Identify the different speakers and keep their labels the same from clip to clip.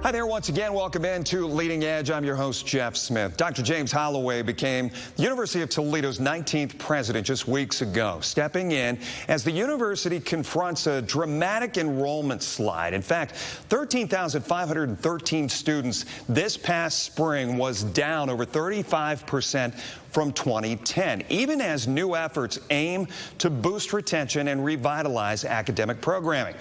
Speaker 1: Hi there once again. Welcome into Leading Edge. I'm your host, Jeff Smith. Dr. James Holloway became the University of Toledo's 19th president just weeks ago, stepping in as the university confronts a dramatic enrollment slide. In fact, 13,513 students this past spring was down over 35% from 2010, even as new efforts aim to boost retention and revitalize academic programming.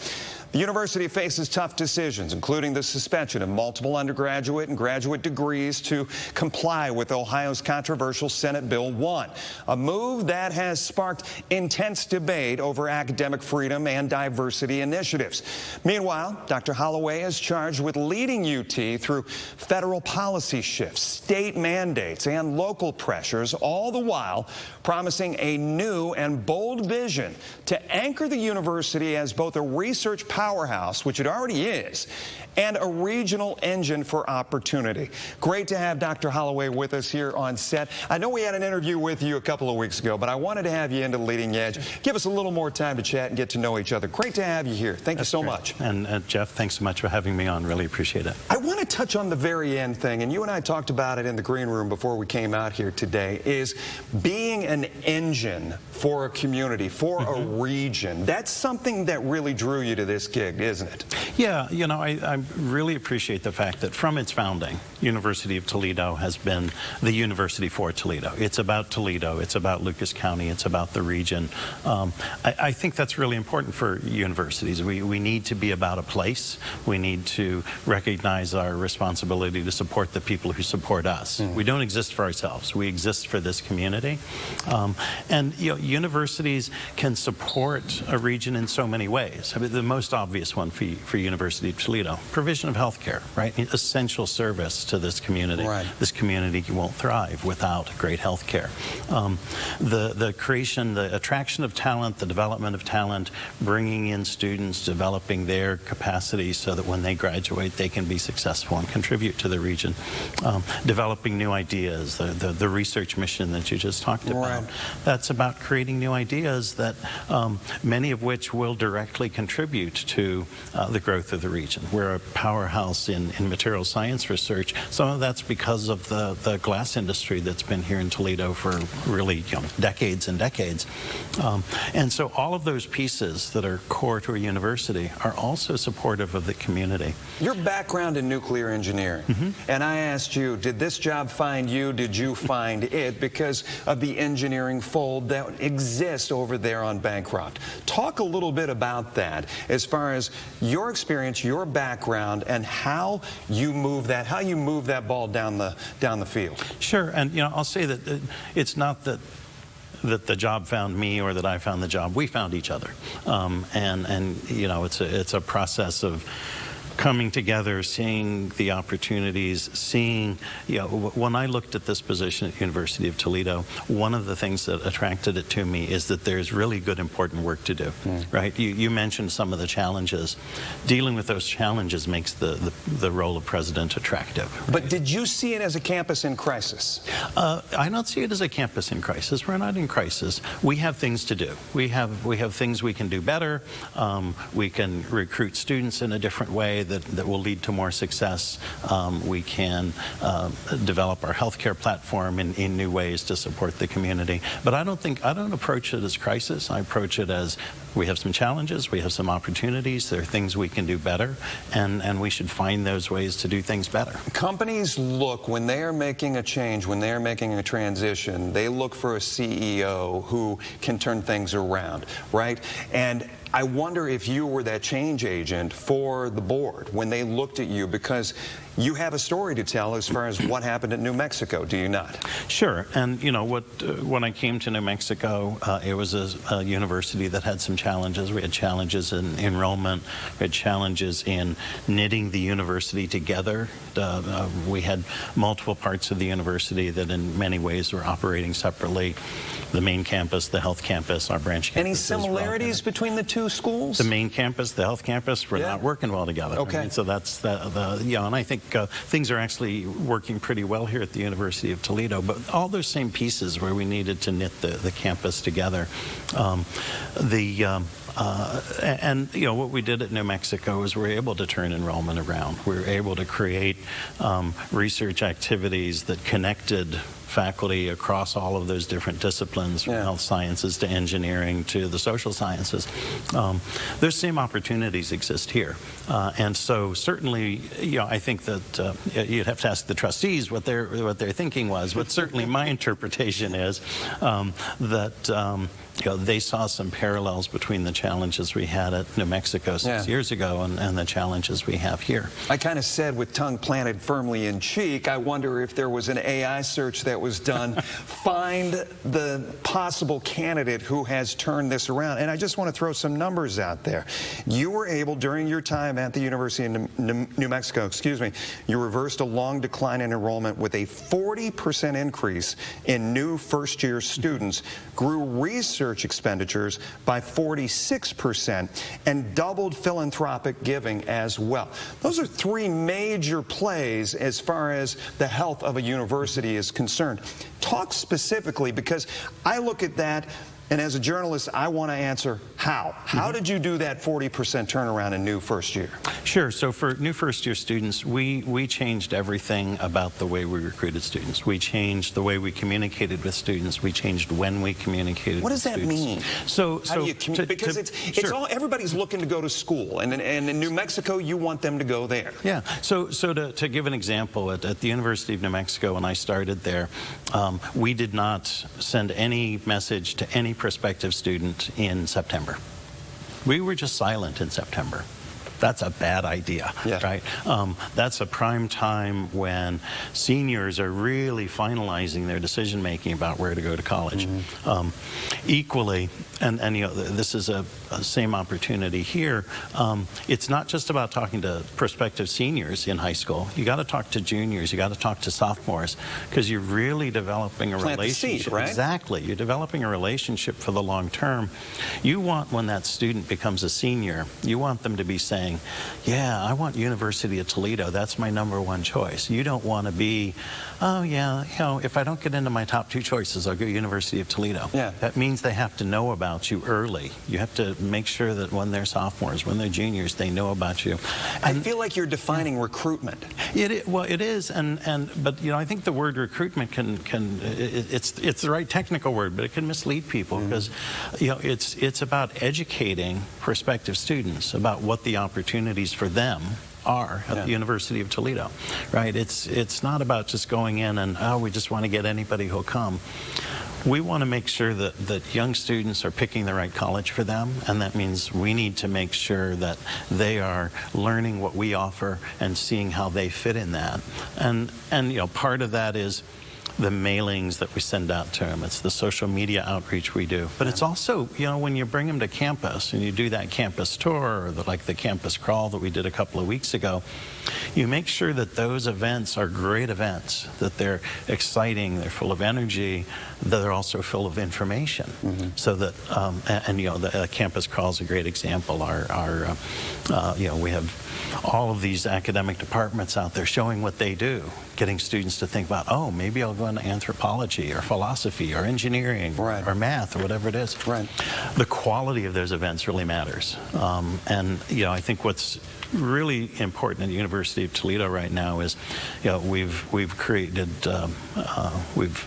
Speaker 1: The university faces tough decisions, including the suspension of multiple undergraduate and graduate degrees to comply with Ohio's controversial Senate Bill 1, a move that has sparked intense debate over academic freedom and diversity initiatives. Meanwhile, Dr. Holloway is charged with leading UT through federal policy shifts, state mandates, and local pressures, all the while promising a new and bold vision to anchor the university as both a research powerhouse, which it already is, and a regional engine for opportunity. Great to have Dr. Holloway with us here on set. I know we had an interview with you a couple of weeks ago, but I wanted to have you into Leading Edge. Give us a little more time to chat and get to know each other. Great to have you here. Thank you so much.
Speaker 2: And Jeff, thanks so much for having me on. Really appreciate it.
Speaker 1: I want to touch on the very end thing, and you and I talked about it in the green room before we came out here today, is being an engine for a community, for a region. That's something that really drew you to this gig, isn't it?
Speaker 2: Yeah, you know, I really appreciate the fact that from its founding, University of Toledo has been the university for Toledo. It's about Toledo, it's about Lucas County, it's about the region. I think that's really important for universities. We need to be about a place. We need to recognize our responsibility to support the people who support us. We don't exist for ourselves. We exist for this community. And you know, universities can support a region in so many ways. I mean, the most obvious one for University of Toledo, provision of health care, right? Essential service to this community.
Speaker 1: Right.
Speaker 2: This community won't thrive without great health care. The creation, the attraction of talent, the development of talent, bringing in students, developing their capacity so that when they graduate they can be successful and contribute to the region. Developing new ideas, the research mission that you just talked about.
Speaker 1: Right.
Speaker 2: That's about creating new ideas that many of which will directly contribute to the growth of the region. We're a powerhouse in material science research. Some of that's because of the glass industry that's been here in Toledo for really decades and decades. And so all of those pieces that are core to a university are also supportive of the community.
Speaker 1: Your background in nuclear engineering, and I asked you, did this job find you? Did you find it? Because of the engineering fold that exists over there on Bancroft. Talk a little bit about that as far as your experience, your background, and how you move that ball down the field.
Speaker 2: Sure, and you know, I'll say that it's not that the job found me or that I found the job. We found each other, and you know, it's a process of coming together, seeing the opportunities, seeing, you know, when I looked at this position at University of Toledo, one of the things that attracted it to me is that there's really good, important work to do, right? You mentioned some of the challenges. Dealing with those challenges makes the role of president attractive. Right?
Speaker 1: But did you see it as a campus in crisis?
Speaker 2: I don't see it as a campus in crisis. We're not in crisis. We have things to do. We have things we can do better. We can recruit students in a different way that will lead to more success. We can develop our healthcare platform in new ways to support the community. But I don't approach it as crisis. I approach it as we have some challenges, we have some opportunities, there are things we can do better, and we should find those ways to do things better.
Speaker 1: Companies look, when they are making a change, when they are making a transition, they look for a CEO who can turn things around, right? And I wonder if you were that change agent for the board when they looked at you, because you have a story to tell as far as what happened at New Mexico, do you not?
Speaker 2: Sure, and you know, when I came to New Mexico, it was a university that had some challenges. We had challenges in enrollment, we had challenges in knitting the university together. We had multiple parts of the university that in many ways were operating separately. The main campus, the health campus, our branch campus.
Speaker 1: Any similarities between the two schools?
Speaker 2: The main campus, the health campus, we're not working well together.
Speaker 1: Okay.
Speaker 2: I mean, so that's yeah, and I think things are actually working pretty well here at the University of Toledo, but all those same pieces where we needed to knit the campus together. And you know, what we did at New Mexico is we were able to turn enrollment around. We were able to create research activities that connected faculty across all of those different disciplines, from health sciences to engineering to the social sciences. Those same opportunities exist here. And so certainly, you know, I think that you'd have to ask the trustees what their thinking was, but certainly my interpretation is that you know, they saw some parallels between the challenges we had at New Mexico 6 years ago and the challenges we have here.
Speaker 1: I kind of said, with tongue planted firmly in cheek, I wonder if there was an AI search that was done, find the possible candidate who has turned this around. And I just want to throw some numbers out there. You were able, during your time at the University of New Mexico, you reversed a long decline in enrollment with a 40% increase in new first-year students, grew research expenditures by 46%, and doubled philanthropic giving as well. Those are three major plays as far as the health of a university is concerned. Talk specifically, because I look at that, and as a journalist, I want to answer how. How did you do that 40% turnaround in new first year?
Speaker 2: Sure. So for new first year students, we changed everything about the way we recruited students. We changed the way we communicated with students. We changed when we communicated with students.
Speaker 1: What does that mean?
Speaker 2: So
Speaker 1: how do you because it's all, everybody's looking to go to school, and in New Mexico, you want them to go there.
Speaker 2: Yeah. So to give an example, at the University of New Mexico, when I started there, we did not send any message to any prospective student in September. We were just silent in September. That's a bad idea, right? That's a prime time when seniors are really finalizing their decision-making about where to go to college. Equally, and you know, this is a same opportunity here, it's not just about talking to prospective seniors in high school. You got to talk to juniors, you got to talk to sophomores, because you're really developing a relationship.
Speaker 1: Seed, right?
Speaker 2: Exactly. You're developing a relationship for the long term. You want, when that student becomes a senior, you want them to be saying, yeah, I want University of Toledo. That's my #1 choice. You don't want to be, oh yeah, you know, if I don't get into my top 2 choices, I'll go University of Toledo.
Speaker 1: Yeah.
Speaker 2: That means they have to know about you early. You have to make sure that when they're sophomores, when they're juniors, they know about you. And
Speaker 1: I feel like you're defining recruitment.
Speaker 2: Well, it is, but you know, I think the word recruitment it's the right technical word, but it can mislead people, because you know, it's about educating prospective students about what the opportunities for them are at the University of Toledo, right? It's not about just going in and, oh, we just want to get anybody who'll come. We want to make sure that young students are picking the right college for them, and that means we need to make sure that they are learning what we offer and seeing how they fit in that. And you know, part of that is the mailings that we send out to them. It's the social media outreach we do. But it's also, you know, when you bring them to campus and you do that campus tour, or like the campus crawl that we did a couple of weeks ago, you make sure that those events are great events, that they're exciting, they're full of energy, that they're also full of information. So that, and you know, the campus crawl is a great example. You know, we have all of these academic departments out there showing what they do, getting students to think about, oh, maybe I'll go into anthropology or philosophy or engineering or math or whatever it is. The quality of those events really matters. And you know, I think what's really important at the University of Toledo right now is, you know, we've created, we've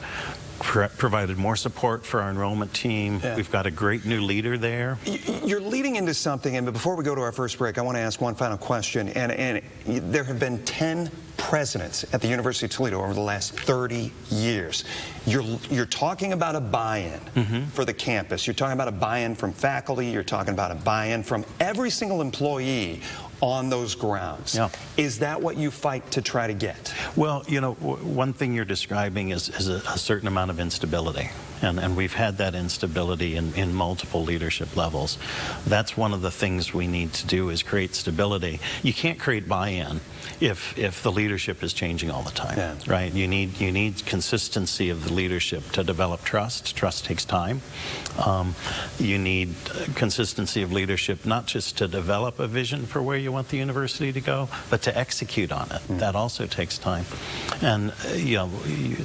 Speaker 2: provided more support for our enrollment team. We've got a great new leader there.
Speaker 1: You're leading into something, and before we go to our first break, I want to ask one final question. And there have been 10 presidents at the University of Toledo over the last 30 years. You're talking about a buy-in for the campus. You're talking about a buy-in from faculty. You're talking about a buy-in from every single employee on those grounds. Is that what you fight to try to get?
Speaker 2: Well, you know, one thing you're describing is a certain amount of instability. And we've had that instability in multiple leadership levels. That's one of the things we need to do, is create stability. You can't create buy-in if the leadership is changing all the time, right? You need consistency of the leadership to develop trust. Trust takes time. You need consistency of leadership, not just to develop a vision for where you want the university to go, but to execute on it. That also takes time. And you know,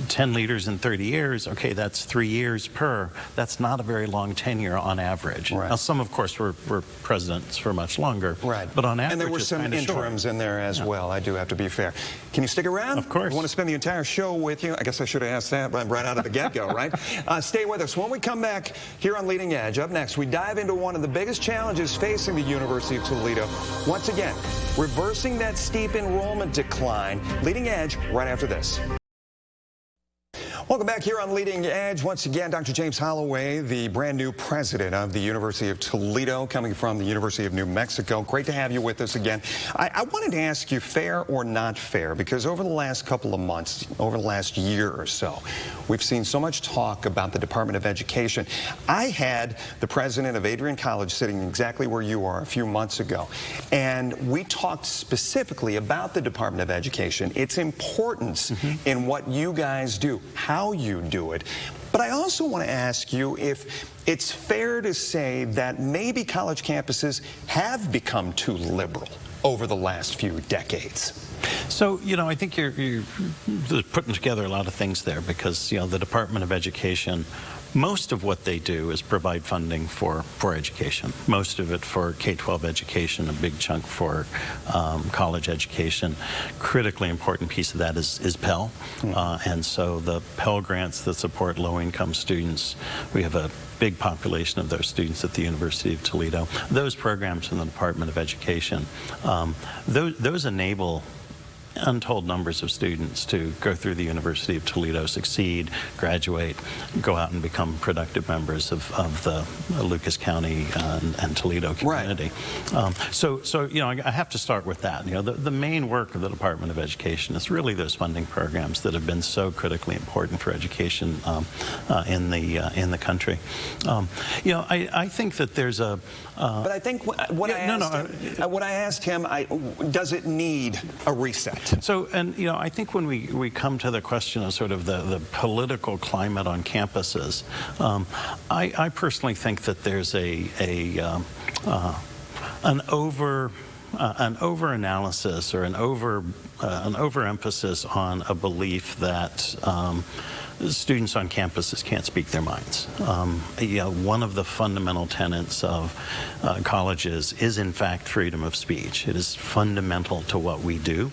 Speaker 2: 10 leaders in 30 years, okay, that's 3 years. years per, that's not a very long tenure on average.
Speaker 1: Right.
Speaker 2: Now, some, of course, were presidents for much longer.
Speaker 1: Right.
Speaker 2: But on average,
Speaker 1: and there were some interims in there as well. I do have to be fair. Can you stick around?
Speaker 2: Of course.
Speaker 1: I want to spend the entire show with you. I guess I should have asked that right out of the get-go, right? Stay with us. When we come back here on Leading Edge, up next, we dive into one of the biggest challenges facing the University of Toledo. Once again, reversing that steep enrollment decline. Leading Edge right after this. Welcome back here on Leading Edge. Once again, Dr. James Holloway, the brand new president of the University of Toledo, coming from the University of New Mexico. Great to have you with us again. I wanted to ask you, fair or not fair, because over the last couple of months, over the last year or so, we've seen so much talk about the Department of Education. I had the president of Adrian College sitting exactly where you are a few months ago, and we talked specifically about the Department of Education, its importance in what you guys do, how you do it. But I also want to ask you if it's fair to say that maybe college campuses have become too liberal over the last few decades.
Speaker 2: So, you know, I think you're putting together a lot of things there because, you know, the Department of Education, most of what they do is provide funding for education. Most of it for K-12 education, a big chunk for college education. Critically important piece of that is Pell. And so the Pell grants that support low-income students, we have a big population of those students at the University of Toledo. Those programs in the Department of Education, those enable untold numbers of students to go through the University of Toledo, succeed, graduate, go out and become productive members of the Lucas County and Toledo community. Right. So you know, I have to start with that. You know, the main work of the Department of Education is really those funding programs that have been so critically important for education in the country. You know, I think that there's a
Speaker 1: but I think what I asked him, does it need a reset?
Speaker 2: So, and you know, I think when we come to the question of sort of the political climate on campuses, I personally think that there's an over-analysis or an overemphasis on a belief that students on campuses can't speak their minds. You know, one of the fundamental tenets of colleges is, in fact, freedom of speech. It is fundamental to what we do.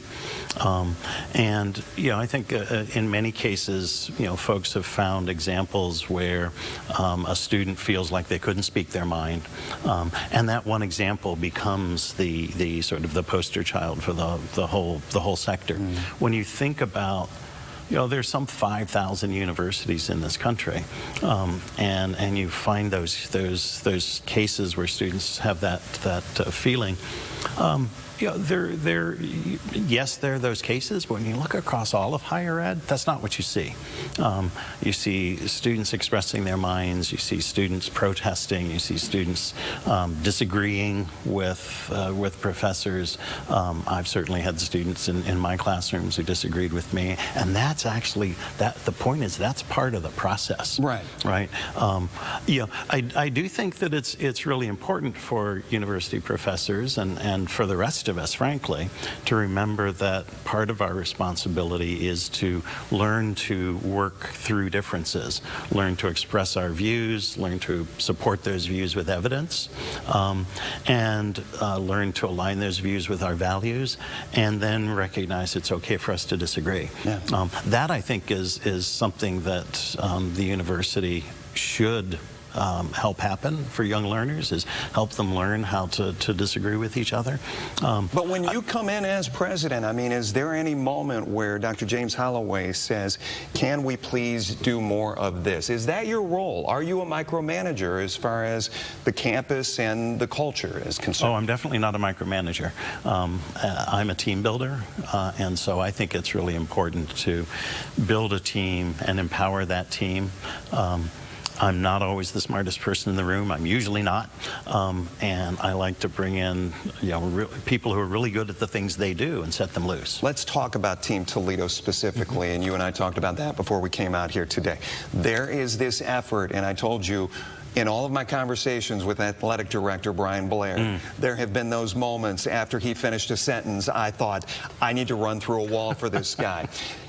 Speaker 2: And, you know, I think in many cases, you know, folks have found examples where a student feels like they couldn't speak their mind. And that one example becomes the sort of the poster child for the whole sector. When you think about, you know, there's some 5,000 universities in this country, and you find those cases where students have that feeling. You know, yes, there are those cases, but when you look across all of higher ed, that's not what you see. You see students expressing their minds, you see students protesting, you see students disagreeing with professors. I've certainly had students in my classrooms who disagreed with me, and that's actually, the point is that's part of the process. Right. Right. You know, I do think that it's really important for university professors and for the rest of us, frankly, to remember that part of our responsibility is to learn to work through differences, learn to express our views, learn to support those views with evidence, and learn to align those views with our values, and then recognize it's okay for us to disagree. Yeah. That, I think, is something that the university should help happen for young learners, is help them learn how to disagree with each other.
Speaker 1: But when you come in as president, I mean, is there any moment where Dr. James Holloway says, can we please do more of this? Is that your role? Are you a micromanager as far as the campus and the culture is concerned?
Speaker 2: Oh, I'm definitely not a micromanager. I'm a team builder, and so I think it's really important to build a team and empower that team. I'm not always the smartest person in the room. I'm usually not. And I like to bring in, you know, people who are really good at the things they do and set them loose.
Speaker 1: Let's talk about Team Toledo specifically, and you and I talked about that before we came out here today. There is this effort, and I told you, in all of my conversations with athletic director Brian Blair, there have been those moments after he finished a sentence, I thought, I need to run through a wall for this guy.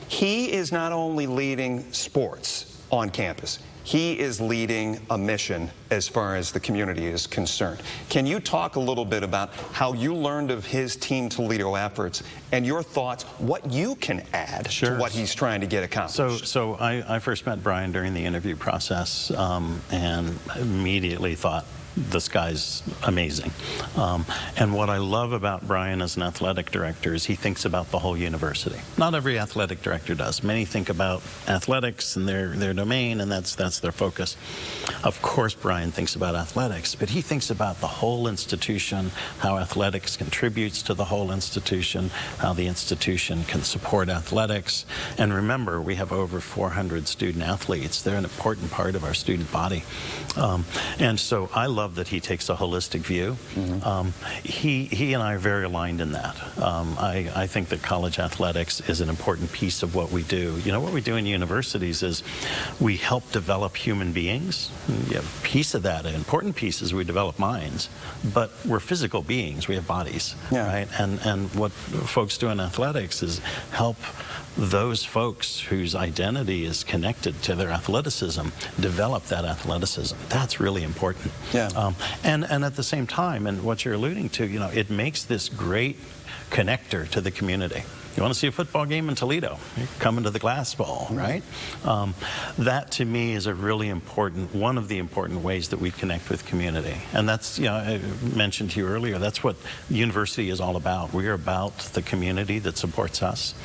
Speaker 1: He is not only leading sports on campus, he is leading a mission as far as the community is concerned. Can you talk a little bit about how you learned of his Team Toledo efforts and your thoughts, what you can add to what he's trying to get accomplished?
Speaker 2: So I first met Brian during the interview process and immediately thought, this guy's amazing. And what I love about Brian as an athletic director is he thinks about the whole university. Not every athletic director does. Many think about athletics and their domain, and that's their focus. Of course, Brian thinks about athletics, but he thinks about the whole institution, how athletics contributes to the whole institution, how the institution can support athletics. And remember, we have over 400 student athletes. They're an important part of our student body. And so I love that he takes a holistic view. He and I are very aligned in that. I think that college athletics is an important piece of what we do. You know, what we do in universities is we help develop human beings. A piece of that, an important piece, is we develop minds, but we're physical beings. We have bodies, right? And what folks do in athletics is help those folks whose identity is connected to their athleticism develop that athleticism. That's really important. And at the same time, and what you're alluding to, you know, it makes this great connector to the community. You want to see a football game in Toledo, you're coming to the Glass Bowl, right? That to me is a really important, one of the important ways that we connect with community. And that's, you know, I mentioned to you earlier, that's what the university is all about. We're about the community that supports us.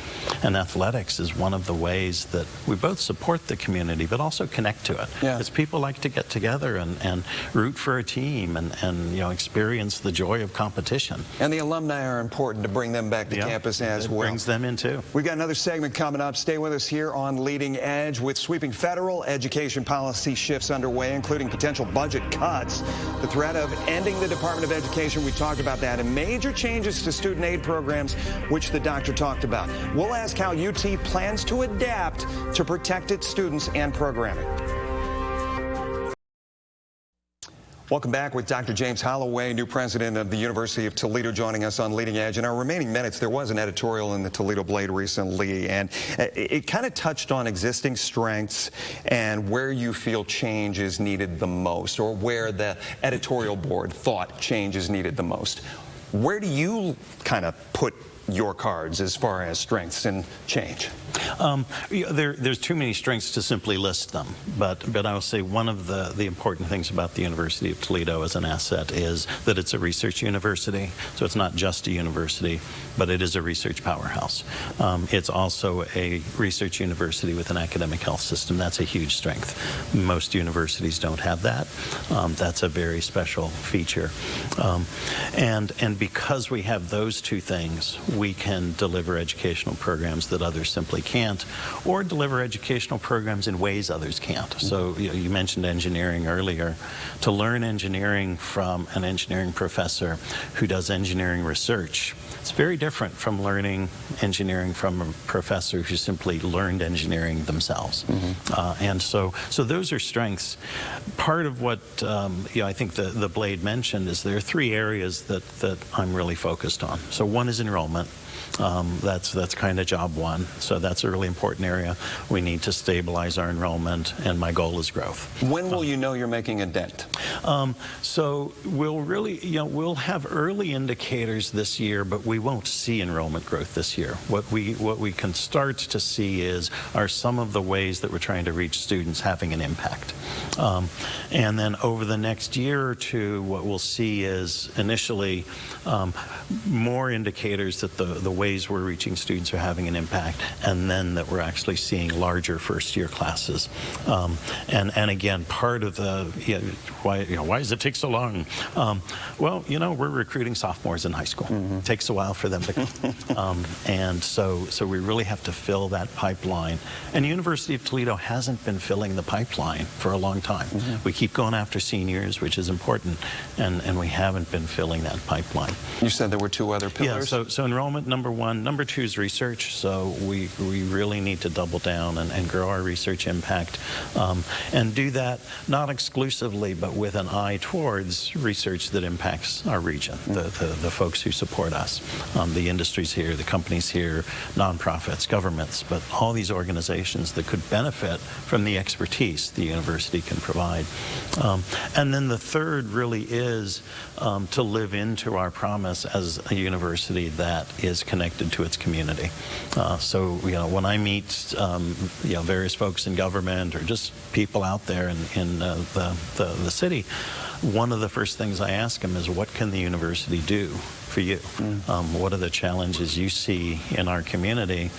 Speaker 2: And athletics is one of the ways that we both support the community, but also connect to it. Because people like to get together and root for a team and you know, experience the joy of competition.
Speaker 1: And the alumni are important to bring them back to campus as well.
Speaker 2: Them in too.
Speaker 1: We've got another segment coming up. Stay with us here on Leading Edge. With sweeping federal education policy shifts underway, including potential budget cuts, the threat of ending the Department of Education, we talked about that, and major changes to student aid programs, which the doctor talked about. We'll ask how UT plans to adapt to protect its students and programming. Welcome back with Dr. James Holloway, new president of the University of Toledo, joining us on Leading Edge. In our remaining minutes, there was an editorial in the Toledo Blade recently, and it kind of touched on existing strengths and where you feel change is needed the most, or where the editorial board thought change is needed the most. Where do you kind of put your cards as far as strengths and change?
Speaker 2: There's too many strengths to simply list them, but I will say one of the important things about the University of Toledo as an asset is that it's a research university. So it's not just a university, but it is a research powerhouse. It's also a research university with an academic health system. That's a huge strength. Most universities don't have that. That's a very special feature. And because we have those two things, we can deliver educational programs that others simply can't, or deliver educational programs in ways others can't. So you mentioned engineering earlier. To learn engineering from an engineering professor who does engineering research, it's very different from learning engineering from a professor who simply learned engineering themselves. And so those are strengths. Part of what I think the Blade mentioned is there are three areas that I'm really focused on. So one is enrollment. That's kind of job one. So that's a really important area. We need to stabilize our enrollment, and my goal is growth.
Speaker 1: When will you know you're making a dent?
Speaker 2: So we'll really, we'll have early indicators this year, but we won't see enrollment growth this year. What we can start to see are some of the ways that we're trying to reach students having an impact. And then over the next year or two, what we'll see is initially more indicators that the ways we're reaching students are having an impact, and then that we're actually seeing larger first-year classes. And again, part of the why does it take so long? Well, we're recruiting sophomores in high school. It takes a while for them to come, and so we really have to fill that pipeline. And the University of Toledo hasn't been filling the pipeline for a long time. We keep going after seniors, which is important, and we haven't been filling that pipeline.
Speaker 1: You said there were two other pillars.
Speaker 2: Yeah. So enrollment, number one. Number two is research. So we really need to double down and grow our research impact, and do that not exclusively, but with an eye towards research that impacts our region, the folks who support us. The industries here, the companies here, nonprofits, governments, but all these organizations that could benefit from the expertise the university can provide. And then the third really is to live into our promise as a university that is connected to its community. So, when I meet, various folks in government or just people out there in the city, one of the first things I ask them is, what can the university do for you? What are the challenges you see in our community,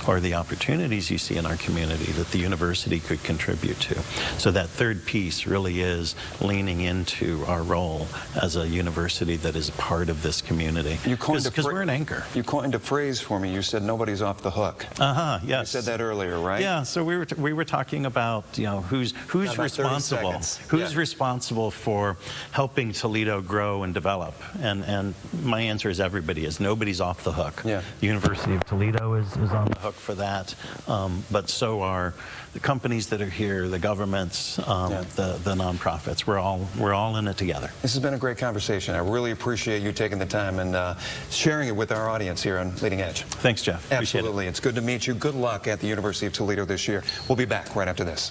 Speaker 2: or the opportunities you see in our community that the university could contribute to? So that third piece really is leaning into our role as a university that is part of this community. Because we're an anchor.
Speaker 1: You coined a phrase for me. You said nobody's off the hook.
Speaker 2: Yes.
Speaker 1: You said that earlier, right?
Speaker 2: Yeah. So we were talking about who's responsible, responsible for helping Toledo grow and develop, and my answer is everybody is. Nobody's off the hook.
Speaker 1: Yeah.
Speaker 2: The University of Toledo is on the hook for that, but so are the companies that are here, the governments, the nonprofits. We're all in it together.
Speaker 1: This has been a great conversation. I really appreciate you taking the time and sharing it with our audience here on Leading Edge.
Speaker 2: Thanks, Jeff.
Speaker 1: Absolutely. It's good to meet you. Good luck at the University of Toledo this year. We'll be back right after this.